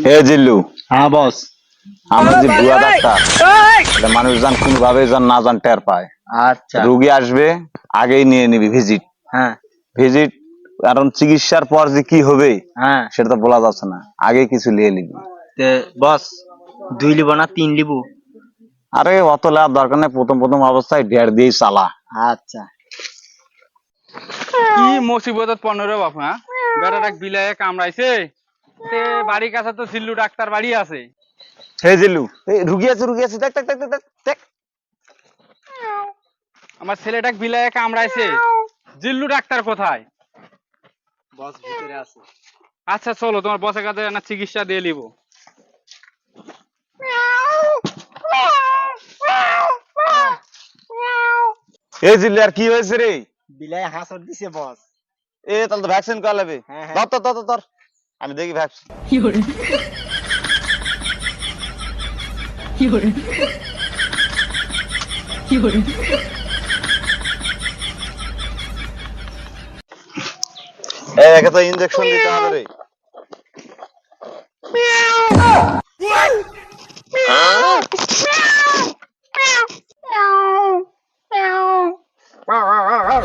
হে জিল্লু, হ্যাঁ বস। আমরা যে ভুয়া ডাক্তার, এটা মানুষজন কোনোভাবে যেন না জান টের পায়। আচ্ছা। রোগী আসবে আগেই নিয়ে নিবি ভিজিট। হ্যাঁ ভিজিট, কারণ চিকিৎসার পর যে কি হবে হ্যাঁ। সেটা তো বলা যাচ্ছে না, আগে কিছু নিয়ে নিবি। তে বস 2 লিবো না 3 লিবো? আরে অত লাভ দরকার নেই, প্রথম প্রথম অবস্থায় 1.5 দিয়েই চালা। আচ্ছা। কি মুসিবতত পড়লো রে বাপ, হ্যাঁ? বেটাটা বিলায়ে কামড়াইছে। তে বাড়ির কাছে তো সিল্লু ডাক্তার বাড়ি আছে। হে জিল্লু, এই রুগী আছে, দেখ দেখ দেখ দেখ দেখ, দেখ। আমার ছেলেটা বিলায়ে কামড়াইছে। জিল্লু ডাক্তার কোথায়? বস ভিতরে আছে। আচ্ছা চলো, তোমার বসের কাছে না চিকিৎসা দিয়ে নিব। এই জিল্লু, আর কি হয়েছে রে? বিলাই হাসর দিছে বস। এ তাহলে তো ভ্যাকসিন করা লাগবে। হ্যাঁ, হ্যাঁ। ধর ধর ধর ধর, আমি দেখি ভ্যাকসিন। 有人，有人，有人， একে তো ইনজেকশন দিতে হবে রে।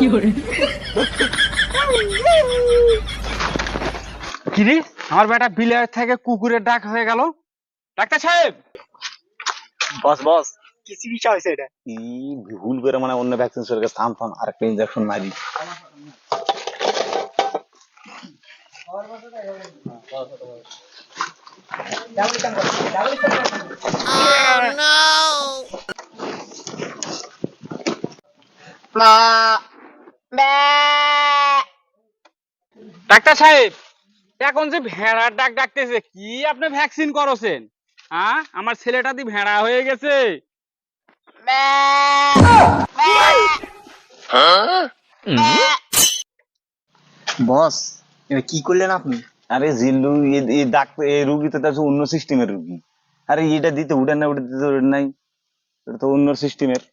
有人， কিরে, আমার বেটা বিলায়ের থেকে কুকুরের ডাক হয়ে গেল। ডাক্তার সাহেব, বস বস কি চিকিৎসা হয়েছে এটা? ই ভুল করে মানে অন্য ভ্যাকসিন সরকে থাম থাম, আর একটা ইনজেকশন মারি। ডাক্তার সাহেব, এখন যে ভেড়ার ডাক ডাকতেছে, কি আপনি ভ্যাকসিন করছেন? হ্যাঁ, আমার ছেলেটা দি ভেড়া হয়ে গেছে। বস এবার কি করলেন আপনি? আরে জিল্লু, এই ডাক্তার, এই রুগী তো তার অন্য সিস্টেমের রুগী। আরে এটা দিতে উঠেন না, ওটা দিতে উঠেন নাই, এটা তো অন্য সিস্টেমের।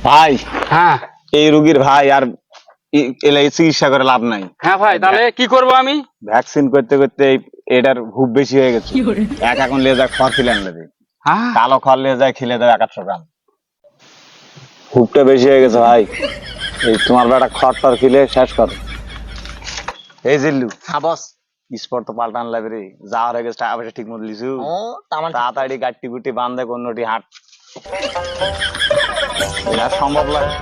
ভাই, হ্যাঁ এই রুগীর ভাই আর এলাই চিকিৎসা করে লাভ নাই। হ্যাঁ ভাই, তাহলে কি করব আমি? ভ্যাকসিন করতে করতে এটার হুব বেশি হয়ে গেছে। 有人， এখন লে যায় খড় খিলে আনলে দে, হ্যাঁ, কালো খড় লে যায় খিলে দেয় 100 গ্রাম। হুবটা বেশি হয়ে গেছে ভাই, এই তোমার বেটা খড় টর খিলে শেষ করো। এই জিল্লু, হ্যাঁ বস। স্পট তো পাল্টান লাগবে রে, যাওয়ার হয়ে গেছে, টাকা পয়সা ঠিক মতো লিছু। ও তামান তাড়াতাড়ি গাট্টি গুটি বান্ধে অন্যটি হাট, এটা সম্ভব লাগে।